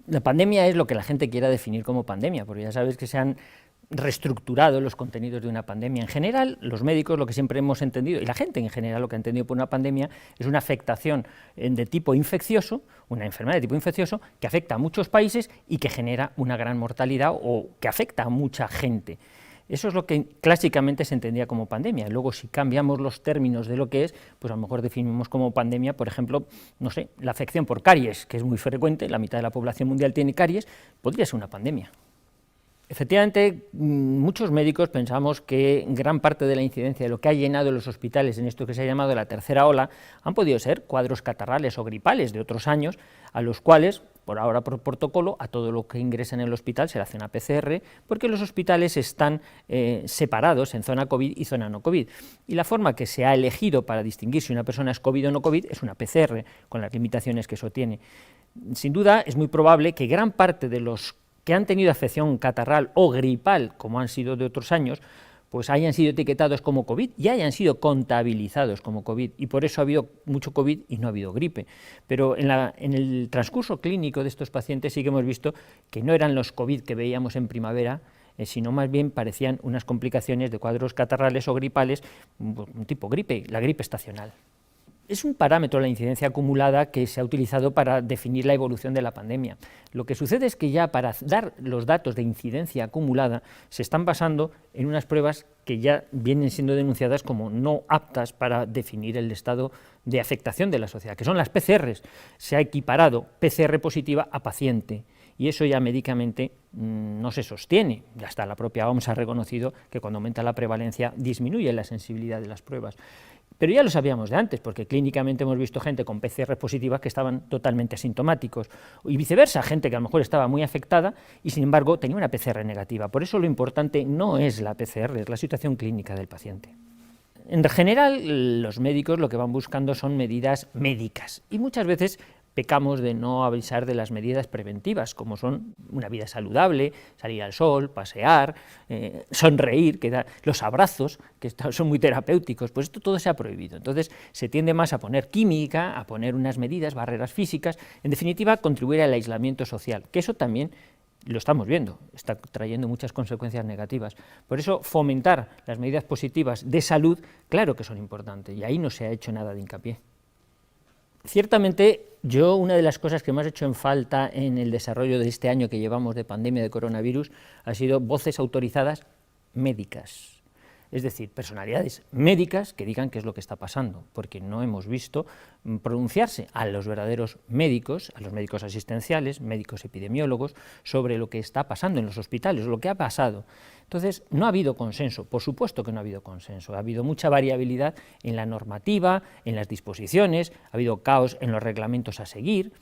La pandemia es lo que la gente quiera definir como pandemia, porque ya sabes que se han reestructurado los contenidos de una pandemia. En general, los médicos lo que siempre hemos entendido, y la gente en general lo que ha entendido por una pandemia, es una afectación de tipo infeccioso, una enfermedad de tipo infeccioso, que afecta a muchos países y que genera una gran mortalidad o que afecta a mucha gente. Eso es lo que clásicamente se entendía como pandemia. Luego, si cambiamos los términos de lo que es, pues a lo mejor definimos como pandemia, por ejemplo, no sé, la afección por caries, que es muy frecuente, la mitad de la población mundial tiene caries, podría ser una pandemia. Efectivamente, muchos médicos pensamos que gran parte de la incidencia de lo que ha llenado los hospitales en esto que se ha llamado la tercera ola han podido ser cuadros catarrales o gripales de otros años, a los cuales, por ahora por protocolo, a todo lo que ingresa en el hospital se le hace una PCR, porque los hospitales están separados en zona COVID y zona no COVID. Y la forma que se ha elegido para distinguir si una persona es COVID o no COVID es una PCR, con las limitaciones que eso tiene. Sin duda, es muy probable que gran parte de los que han tenido afección catarral o gripal, como han sido de otros años, pues hayan sido etiquetados como COVID y hayan sido contabilizados como COVID, y por eso ha habido mucho COVID y no ha habido gripe. Pero en el transcurso clínico de estos pacientes sí que hemos visto que no eran los COVID que veíamos en primavera, sino más bien parecían unas complicaciones de cuadros catarrales o gripales, un tipo gripe, la gripe estacional. Es un parámetro, la incidencia acumulada, que se ha utilizado para definir la evolución de la pandemia. Lo que sucede es que ya para dar los datos de incidencia acumulada se están basando en unas pruebas que ya vienen siendo denunciadas como no aptas para definir el estado de afectación de la sociedad, que son las PCRs. Se ha equiparado PCR positiva a paciente, y eso ya médicamente no se sostiene. Hasta la propia OMS ha reconocido que cuando aumenta la prevalencia disminuye la sensibilidad de las pruebas. Pero ya lo sabíamos de antes, porque clínicamente hemos visto gente con PCR positivas que estaban totalmente asintomáticos, y viceversa, gente que a lo mejor estaba muy afectada y sin embargo tenía una PCR negativa. Por eso lo importante no es la PCR, es la situación clínica del paciente. En general, los médicos lo que van buscando son medidas médicas, y muchas veces pecamos de no avisar de las medidas preventivas, como son una vida saludable, salir al sol, pasear, sonreír, los abrazos, que son muy terapéuticos. Pues esto todo se ha prohibido. Entonces se tiende más a poner química, a poner unas medidas, barreras físicas, en definitiva contribuir al aislamiento social, que eso también lo estamos viendo, está trayendo muchas consecuencias negativas. Por eso fomentar las medidas positivas de salud, claro que son importantes, y ahí no se ha hecho nada de hincapié. Ciertamente, una de las cosas que más he hecho en falta en el desarrollo de este año que llevamos de pandemia de coronavirus ha sido voces autorizadas médicas, es decir, personalidades médicas que digan qué es lo que está pasando, porque no hemos visto pronunciarse a los verdaderos médicos, a los médicos asistenciales, médicos epidemiólogos, sobre lo que está pasando en los hospitales, lo que ha pasado. Entonces, no ha habido consenso, por supuesto que no ha habido consenso, ha habido mucha variabilidad en la normativa, en las disposiciones, ha habido caos en los reglamentos a seguir,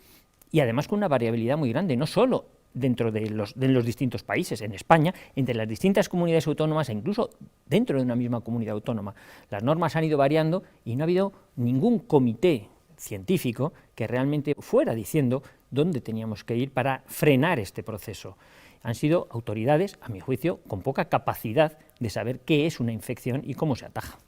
y además con una variabilidad muy grande, no solo dentro de los distintos países, en España, entre las distintas comunidades autónomas e incluso dentro de una misma comunidad autónoma. Las normas han ido variando y no ha habido ningún comité científico que realmente fuera diciendo dónde teníamos que ir para frenar este proceso. Han sido autoridades, a mi juicio, con poca capacidad de saber qué es una infección y cómo se ataja.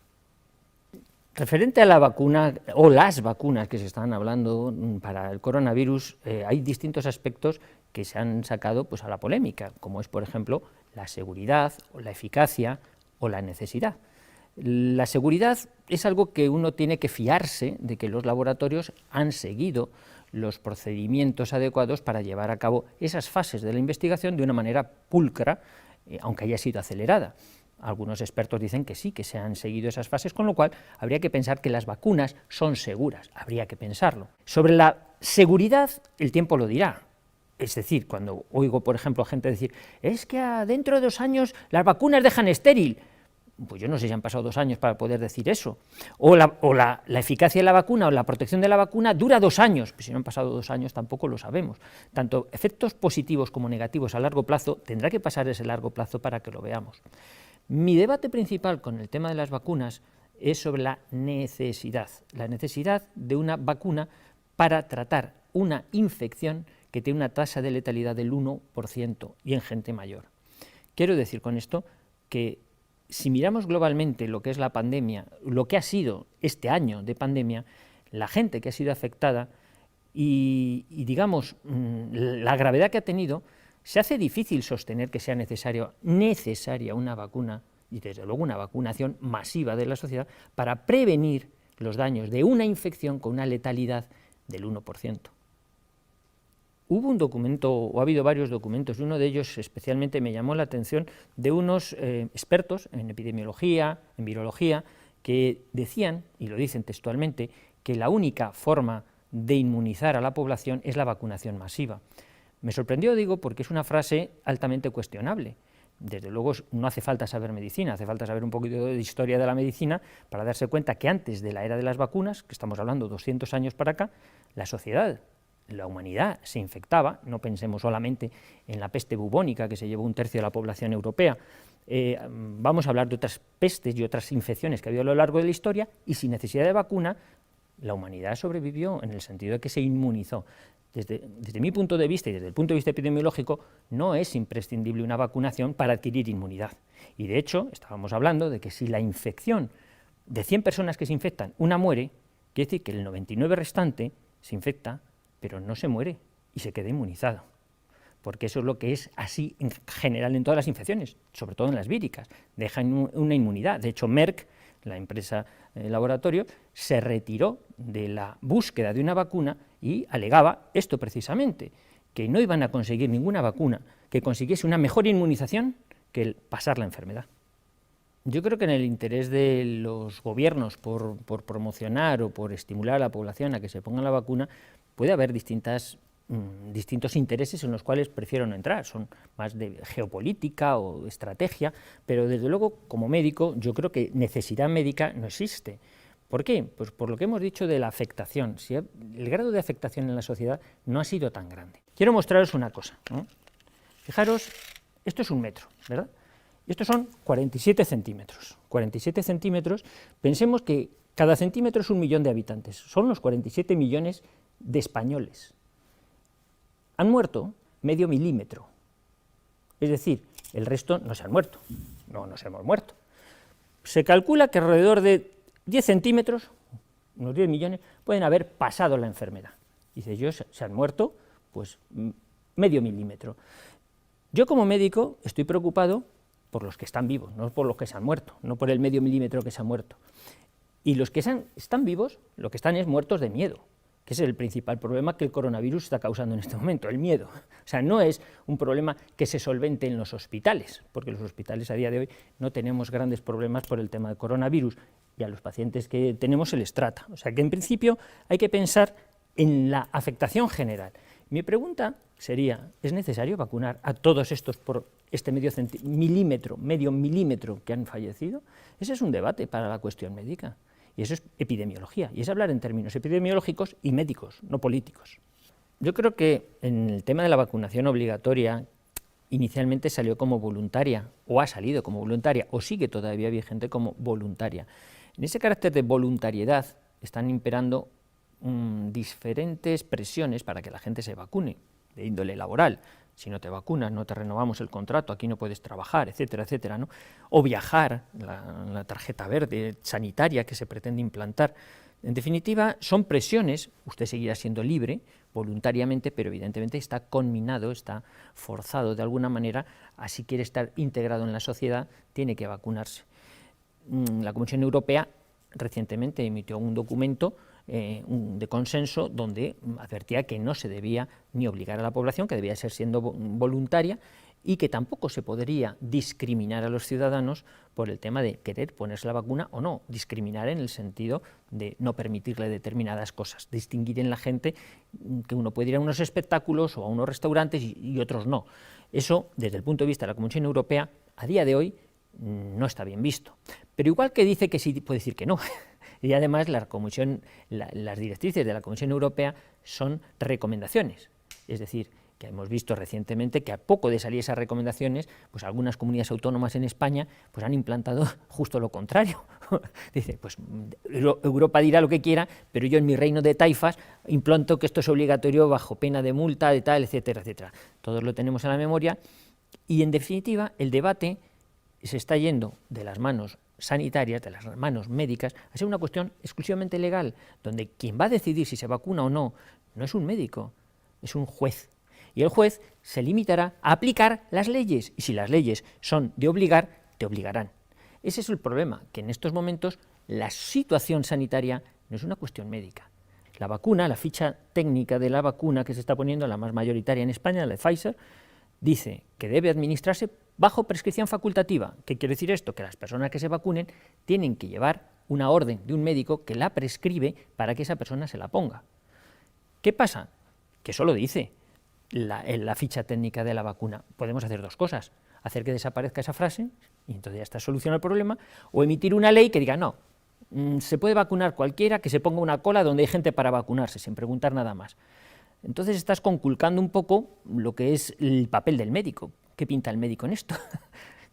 Referente a la vacuna o las vacunas que se están hablando para el coronavirus, hay distintos aspectos que se han sacado a la polémica, como es, por ejemplo, la seguridad, o la eficacia o la necesidad. La seguridad es algo que uno tiene que fiarse de que los laboratorios han seguido los procedimientos adecuados para llevar a cabo esas fases de la investigación de una manera pulcra, aunque haya sido acelerada. Algunos expertos dicen que sí, que se han seguido esas fases, con lo cual habría que pensar que las vacunas son seguras, habría que pensarlo. Sobre la seguridad, el tiempo lo dirá. Es decir, cuando oigo, por ejemplo, a gente decir, es que dentro de 2 años las vacunas dejan estéril, pues yo no sé si han pasado 2 años para poder decir eso, o la eficacia de la vacuna o la protección de la vacuna dura 2 años, pues si no han pasado 2 años tampoco lo sabemos. Tanto efectos positivos como negativos a largo plazo, tendrá que pasar ese largo plazo para que lo veamos. Mi debate principal con el tema de las vacunas es sobre la necesidad de una vacuna para tratar una infección que tiene una tasa de letalidad del 1% y en gente mayor. Quiero decir con esto que si miramos globalmente lo que es la pandemia, lo que ha sido este año de pandemia, la gente que ha sido afectada y digamos, la gravedad que ha tenido, se hace difícil sostener que sea necesaria una vacuna, y desde luego una vacunación masiva de la sociedad, para prevenir los daños de una infección con una letalidad del 1%. Hubo un documento, o ha habido varios documentos, y uno de ellos especialmente me llamó la atención, de unos expertos en epidemiología, en virología, que decían, y lo dicen textualmente, que la única forma de inmunizar a la población es la vacunación masiva. Me sorprendió, digo, porque es una frase altamente cuestionable. Desde luego no hace falta saber medicina, hace falta saber un poquito de historia de la medicina para darse cuenta que antes de la era de las vacunas, que estamos hablando 200 años para acá, la sociedad, la humanidad se infectaba, no pensemos solamente en la peste bubónica que se llevó 1/3 de la población europea, vamos a hablar de otras pestes y otras infecciones que ha habido a lo largo de la historia, y sin necesidad de vacuna, la humanidad sobrevivió en el sentido de que se inmunizó. Desde mi punto de vista y desde el punto de vista epidemiológico, no es imprescindible una vacunación para adquirir inmunidad. Y de hecho, estábamos hablando de que si la infección de 100 personas que se infectan, una muere, quiere decir que el 99 restante se infecta, pero no se muere y se queda inmunizado. Porque eso es lo que es así en general en todas las infecciones, sobre todo en las víricas, dejan una inmunidad. De hecho, Merck, la empresa laboratorio, se retiró de la búsqueda de una vacuna y alegaba esto precisamente, que no iban a conseguir ninguna vacuna que consiguiese una mejor inmunización que el pasar la enfermedad. Yo creo que en el interés de los gobiernos por promocionar o por estimular a la población a que se ponga la vacuna, puede haber distintos intereses en los cuales prefiero no entrar, son más de geopolítica o estrategia, pero desde luego como médico yo creo que necesidad médica no existe. ¿Por qué? Pues por lo que hemos dicho de la afectación. Si el grado de afectación en la sociedad no ha sido tan grande. Quiero mostraros una cosa, ¿no? Fijaros, esto es 1 metro, ¿verdad? Estos son 47 centímetros. 47 centímetros, pensemos que cada centímetro es 1 millón de habitantes, son los 47 millones de españoles. Han muerto medio milímetro, es decir, el resto no se han muerto, no nos hemos muerto. Se calcula que alrededor de 10 centímetros, unos 10 millones, pueden haber pasado la enfermedad. Dice, ellos se han muerto, pues medio milímetro. Yo como médico estoy preocupado por los que están vivos, no por los que se han muerto, no por el medio milímetro que se ha muerto. Y los que están vivos, lo que están es muertos de miedo, que es el principal problema que el coronavirus está causando en este momento, el miedo. O sea, no es un problema que se solvente en los hospitales, porque los hospitales a día de hoy no tenemos grandes problemas por el tema del coronavirus, y a los pacientes que tenemos se les trata. O sea, que en principio hay que pensar en la afectación general. Mi pregunta sería, ¿es necesario vacunar a todos estos por este medio milímetro que han fallecido? Ese es un debate para la cuestión médica. Y eso es epidemiología, y es hablar en términos epidemiológicos y médicos, no políticos. Yo creo que en el tema de la vacunación obligatoria, inicialmente salió como voluntaria, o ha salido como voluntaria, o sigue todavía vigente como voluntaria. En ese carácter de voluntariedad están imperando diferentes presiones para que la gente se vacune, de índole laboral. Si no te vacunas, no te renovamos el contrato, aquí no puedes trabajar, etcétera, etcétera, ¿no? O viajar, la tarjeta verde sanitaria que se pretende implantar. En definitiva, son presiones, usted seguirá siendo libre voluntariamente, pero evidentemente está conminado, está forzado de alguna manera, si quiere estar integrado en la sociedad, tiene que vacunarse. La Comisión Europea recientemente emitió un documento de consenso donde advertía que no se debía ni obligar a la población, que debía ser siendo voluntaria, y que tampoco se podría discriminar a los ciudadanos por el tema de querer ponerse la vacuna o no, discriminar en el sentido de no permitirle determinadas cosas, distinguir en la gente que uno puede ir a unos espectáculos o a unos restaurantes y otros no. Eso, desde el punto de vista de la Comisión Europea, a día de hoy no está bien visto. Pero igual que dice que sí, puede decir que no. Y además las directrices de la Comisión Europea son recomendaciones, es decir, que hemos visto recientemente que a poco de salir esas recomendaciones, pues algunas comunidades autónomas en España pues han implantado justo lo contrario. Dice, pues Europa dirá lo que quiera, pero yo en mi reino de taifas implanto que esto es obligatorio bajo pena de multa, de tal, etcétera, etcétera. Todos lo tenemos en la memoria y en definitiva el debate se está yendo de las manos sanitarias, de las manos médicas, a ser una cuestión exclusivamente legal, donde quien va a decidir si se vacuna o no es un médico, es un juez. Y el juez se limitará a aplicar las leyes, y si las leyes son de obligar, te obligarán. Ese es el problema, que en estos momentos la situación sanitaria no es una cuestión médica. La vacuna, la ficha técnica de la vacuna que se está poniendo, la más mayoritaria en España, la de Pfizer, dice que debe administrarse bajo prescripción facultativa. ¿Qué quiere decir esto? Que las personas que se vacunen tienen que llevar una orden de un médico que la prescribe para que esa persona se la ponga. ¿Qué pasa? Que eso lo dice la ficha técnica de la vacuna. Podemos hacer dos cosas: hacer que desaparezca esa frase, y entonces ya está solucionado el problema, o emitir una ley que diga, no, se puede vacunar cualquiera, que se ponga una cola donde hay gente para vacunarse, sin preguntar nada más. Entonces estás conculcando un poco lo que es el papel del médico. ¿Qué pinta el médico en esto?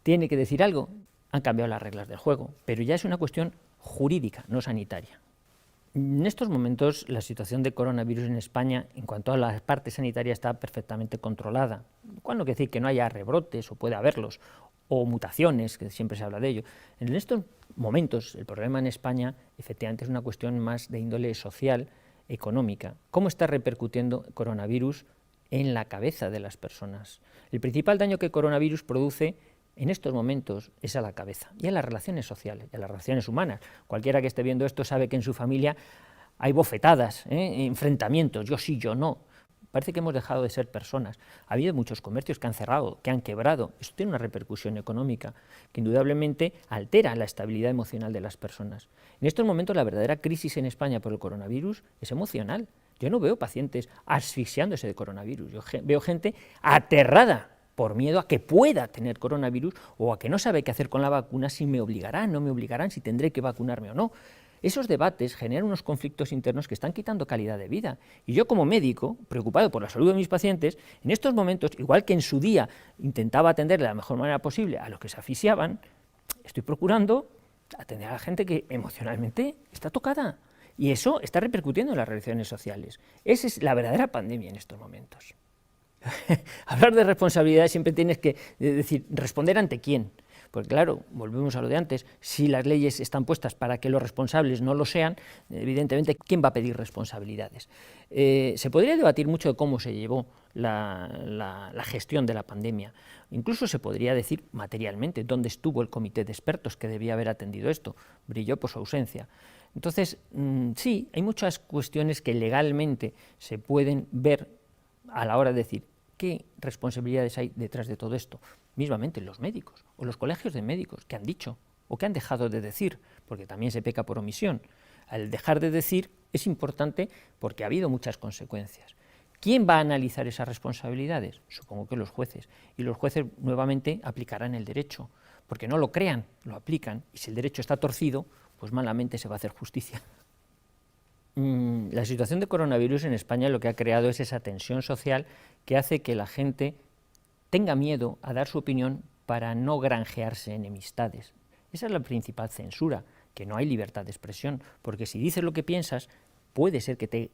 ¿Tiene que decir algo? Han cambiado las reglas del juego, pero ya es una cuestión jurídica, no sanitaria. En estos momentos la situación de coronavirus en España, en cuanto a la parte sanitaria, está perfectamente controlada. ¿Cuándo quiere decir que no haya rebrotes, o puede haberlos, o mutaciones, que siempre se habla de ello? En estos momentos el problema en España efectivamente es una cuestión más de índole social, económica. ¿Cómo está repercutiendo el coronavirus en la cabeza de las personas? El principal daño que el coronavirus produce en estos momentos es a la cabeza y a las relaciones sociales, y a las relaciones humanas. Cualquiera que esté viendo esto sabe que en su familia hay bofetadas, enfrentamientos, yo sí, yo no. Parece que hemos dejado de ser personas. Ha habido muchos comercios que han cerrado, que han quebrado. Esto tiene una repercusión económica que indudablemente altera la estabilidad emocional de las personas. En estos momentos la verdadera crisis en España por el coronavirus es emocional. Yo no veo pacientes asfixiándose de coronavirus, yo veo gente aterrada por miedo a que pueda tener coronavirus, o a que no sabe qué hacer con la vacuna, si me obligarán, no me obligarán, si tendré que vacunarme o no. Esos debates generan unos conflictos internos que están quitando calidad de vida. Y yo, como médico, preocupado por la salud de mis pacientes, en estos momentos, igual que en su día intentaba atender de la mejor manera posible a los que se asfixiaban, estoy procurando atender a la gente que emocionalmente está tocada. Y eso está repercutiendo en las relaciones sociales. Esa es la verdadera pandemia en estos momentos. Hablar de responsabilidad siempre tienes que decir, ¿responder ante quién? Porque claro, volvemos a lo de antes, si las leyes están puestas para que los responsables no lo sean, evidentemente, ¿quién va a pedir responsabilidades? Se podría debatir mucho de cómo se llevó la gestión de la pandemia. Incluso se podría decir materialmente dónde estuvo el comité de expertos que debía haber atendido esto. Brilló por su ausencia. Entonces, sí, hay muchas cuestiones que legalmente se pueden ver a la hora de decir qué responsabilidades hay detrás de todo esto. Mismamente los médicos o los colegios de médicos que han dicho o que han dejado de decir, porque también se peca por omisión. Al dejar de decir es importante porque ha habido muchas consecuencias. ¿Quién va a analizar esas responsabilidades? Supongo que los jueces. Y los jueces nuevamente aplicarán el derecho, porque no lo crean, lo aplican, y si el derecho está torcido, pues malamente se va a hacer justicia. La situación de coronavirus en España lo que ha creado es esa tensión social que hace que la gente tenga miedo a dar su opinión para no granjearse enemistades. Esa es la principal censura, que no hay libertad de expresión, porque si dices lo que piensas, puede ser que te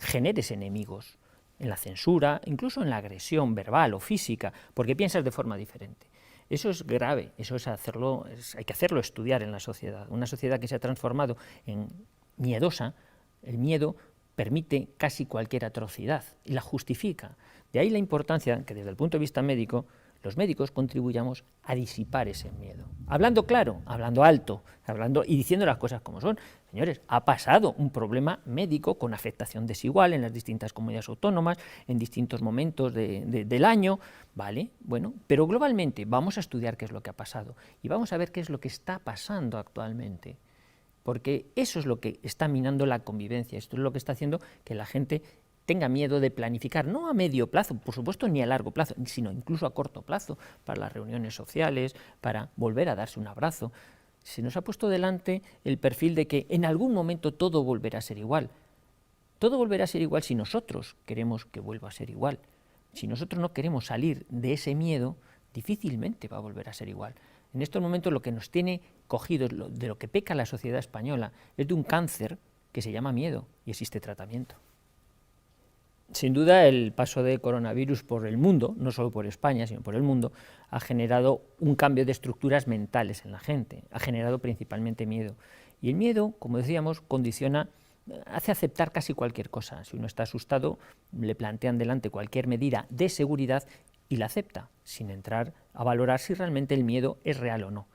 generes enemigos en la censura, incluso en la agresión verbal o física, porque piensas de forma diferente. Eso es grave, eso es hay que hacerlo estudiar en la sociedad. Una sociedad que se ha transformado en miedosa. El miedo permite casi cualquier atrocidad y la justifica. De ahí la importancia que desde el punto de vista médico, los médicos contribuyamos a disipar ese miedo. Hablando claro, hablando alto, hablando y diciendo las cosas como son. Señores, ha pasado un problema médico con afectación desigual en las distintas comunidades autónomas, en distintos momentos del año, ¿vale? Bueno, pero globalmente vamos a estudiar qué es lo que ha pasado y vamos a ver qué es lo que está pasando actualmente. Porque eso es lo que está minando la convivencia, esto es lo que está haciendo que la gente tenga miedo de planificar, no a medio plazo, por supuesto, ni a largo plazo, sino incluso a corto plazo, para las reuniones sociales, para volver a darse un abrazo. Se nos ha puesto delante el perfil de que en algún momento todo volverá a ser igual. Todo volverá a ser igual si nosotros queremos que vuelva a ser igual. Si nosotros no queremos salir de ese miedo, difícilmente va a volver a ser igual. En estos momentos lo que nos tiene cogidos, de lo que peca la sociedad española, es de un cáncer que se llama miedo y existe tratamiento. Sin duda, el paso de coronavirus por el mundo, no solo por España, sino por el mundo, ha generado un cambio de estructuras mentales en la gente, ha generado principalmente miedo. Y el miedo, como decíamos, condiciona, hace aceptar casi cualquier cosa. Si uno está asustado, le plantean delante cualquier medida de seguridad y la acepta, sin entrar a valorar si realmente el miedo es real o no.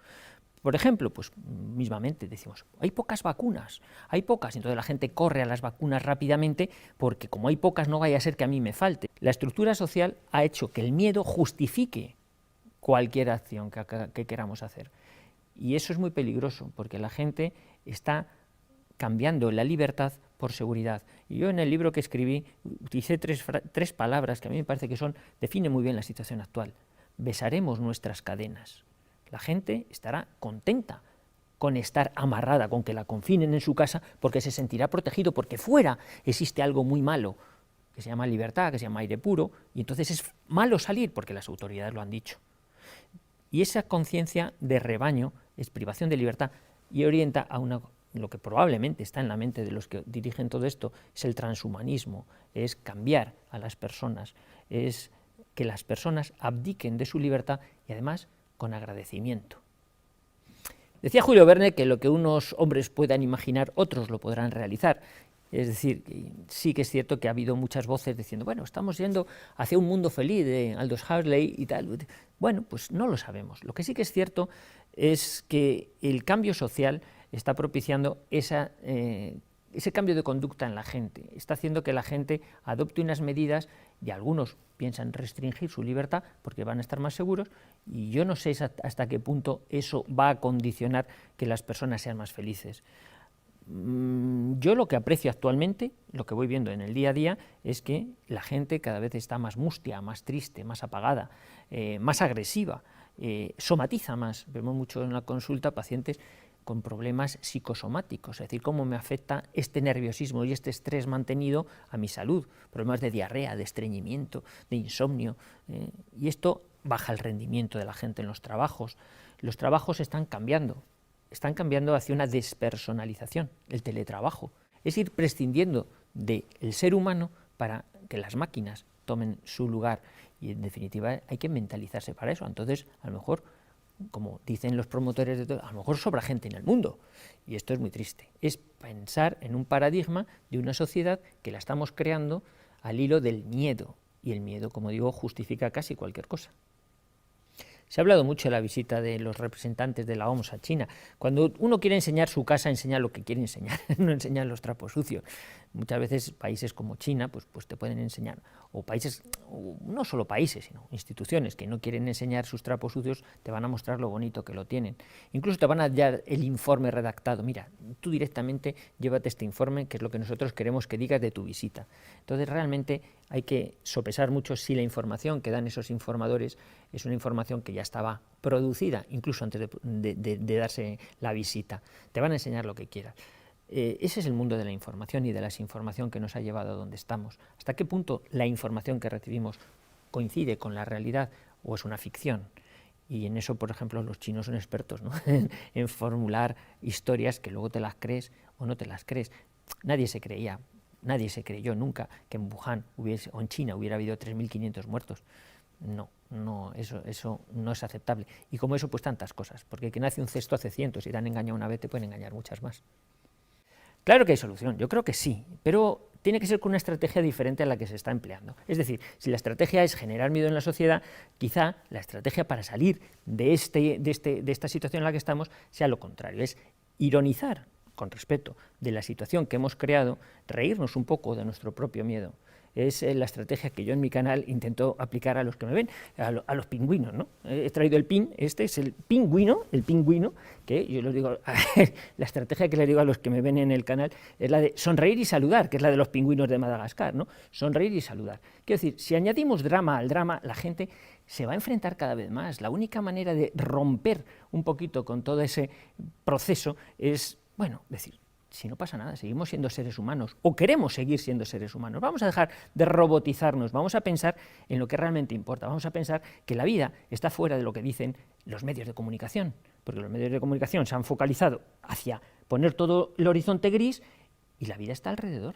Por ejemplo, pues mismamente decimos, hay pocas vacunas, hay pocas, entonces la gente corre a las vacunas rápidamente porque como hay pocas no vaya a ser que a mí me falte. La estructura social ha hecho que el miedo justifique cualquier acción que queramos hacer. Y eso es muy peligroso porque la gente está cambiando la libertad por seguridad. Y yo en el libro que escribí utilicé tres palabras que a mí me parece que definen muy bien la situación actual. Besaremos nuestras cadenas. La gente estará contenta con estar amarrada, con que la confinen en su casa, porque se sentirá protegido, porque fuera existe algo muy malo, que se llama libertad, que se llama aire puro, y entonces es malo salir, porque las autoridades lo han dicho. Y esa conciencia de rebaño es privación de libertad y orienta a lo que probablemente está en la mente de los que dirigen todo esto, es el transhumanismo, es cambiar a las personas, es que las personas abdiquen de su libertad y además con agradecimiento. Decía Julio Verne que lo que unos hombres puedan imaginar, otros lo podrán realizar. Es decir, sí que es cierto que ha habido muchas voces diciendo, bueno, estamos yendo hacia un mundo feliz de Aldous Huxley y tal. Bueno, pues no lo sabemos. Lo que sí que es cierto es que el cambio social está propiciando ese cambio de conducta en la gente, está haciendo que la gente adopte unas medidas y algunos piensan restringir su libertad porque van a estar más seguros y yo no sé hasta qué punto eso va a condicionar que las personas sean más felices. Yo lo que aprecio actualmente, lo que voy viendo en el día a día, es que la gente cada vez está más mustia, más triste, más apagada, más agresiva, somatiza más. Vemos mucho en la consulta pacientes con problemas psicosomáticos, es decir, cómo me afecta este nerviosismo y este estrés mantenido a mi salud, problemas de diarrea, de estreñimiento, de insomnio, y esto baja el rendimiento de la gente en los trabajos están cambiando hacia una despersonalización, el teletrabajo, es ir prescindiendo del ser humano para que las máquinas tomen su lugar y en definitiva hay que mentalizarse para eso, entonces a lo mejor como dicen los promotores de todo, a lo mejor sobra gente en el mundo, y esto es muy triste. Es pensar en un paradigma de una sociedad que la estamos creando al hilo del miedo, y el miedo, como digo, justifica casi cualquier cosa. Se ha hablado mucho de la visita de los representantes de la OMS a China. Cuando uno quiere enseñar su casa, enseña lo que quiere enseñar, no enseña los trapos sucios. Muchas veces países como China pues te pueden enseñar, o países, no solo países, sino instituciones que no quieren enseñar sus trapos sucios, te van a mostrar lo bonito que lo tienen. Incluso te van a dar el informe redactado. Mira, tú directamente llévate este informe, que es lo que nosotros queremos que digas de tu visita. Entonces realmente hay que sopesar mucho si la información que dan esos informadores es una información que ya estaba producida, incluso antes de darse la visita. Te van a enseñar lo que quieras. Ese es el mundo de la información y de la desinformación que nos ha llevado a donde estamos. ¿Hasta qué punto la información que recibimos coincide con la realidad o es una ficción? Y en eso, por ejemplo, los chinos son expertos, ¿no? en formular historias que luego te las crees o no te las crees. Nadie se creyó nunca que en Wuhan o en China hubiera habido 3.500 muertos. No, eso no es aceptable. Y como eso, pues tantas cosas, porque quien hace un cesto hace cientos, y te han engañado una vez, te pueden engañar muchas más. Claro que hay solución, yo creo que sí, pero tiene que ser con una estrategia diferente a la que se está empleando. Es decir, si la estrategia es generar miedo en la sociedad, quizá la estrategia para salir de esta situación en la que estamos sea lo contrario, es ironizar con respeto de la situación que hemos creado, reírnos un poco de nuestro propio miedo. Es la estrategia que yo en mi canal intento aplicar a los que me ven, a los pingüinos, ¿no? He traído el pin, este es el pingüino, que yo les digo, la estrategia que les digo a los que me ven en el canal es la de sonreír y saludar, que es la de los pingüinos de Madagascar, ¿no? Sonreír y saludar. Quiero decir, si añadimos drama al drama, la gente se va a enfrentar cada vez más. La única manera de romper un poquito con todo ese proceso es, bueno, decir, si no pasa nada, seguimos siendo seres humanos, o queremos seguir siendo seres humanos, vamos a dejar de robotizarnos, vamos a pensar en lo que realmente importa, vamos a pensar que la vida está fuera de lo que dicen los medios de comunicación, porque los medios de comunicación se han focalizado hacia poner todo el horizonte gris y la vida está alrededor.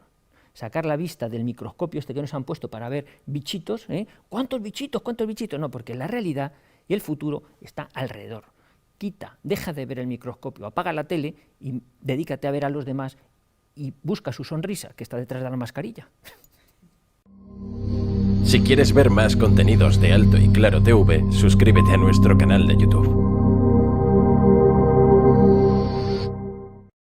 sacar la vista del microscopio este que nos han puesto para ver bichitos, ¿cuántos bichitos? ¿Cuántos bichitos? No, porque la realidad y el futuro está alrededor. Deja de ver el microscopio, apaga la tele y dedícate a ver a los demás y busca su sonrisa, que está detrás de la mascarilla. Si quieres ver más contenidos de Alto y Claro TV, suscríbete a nuestro canal de YouTube.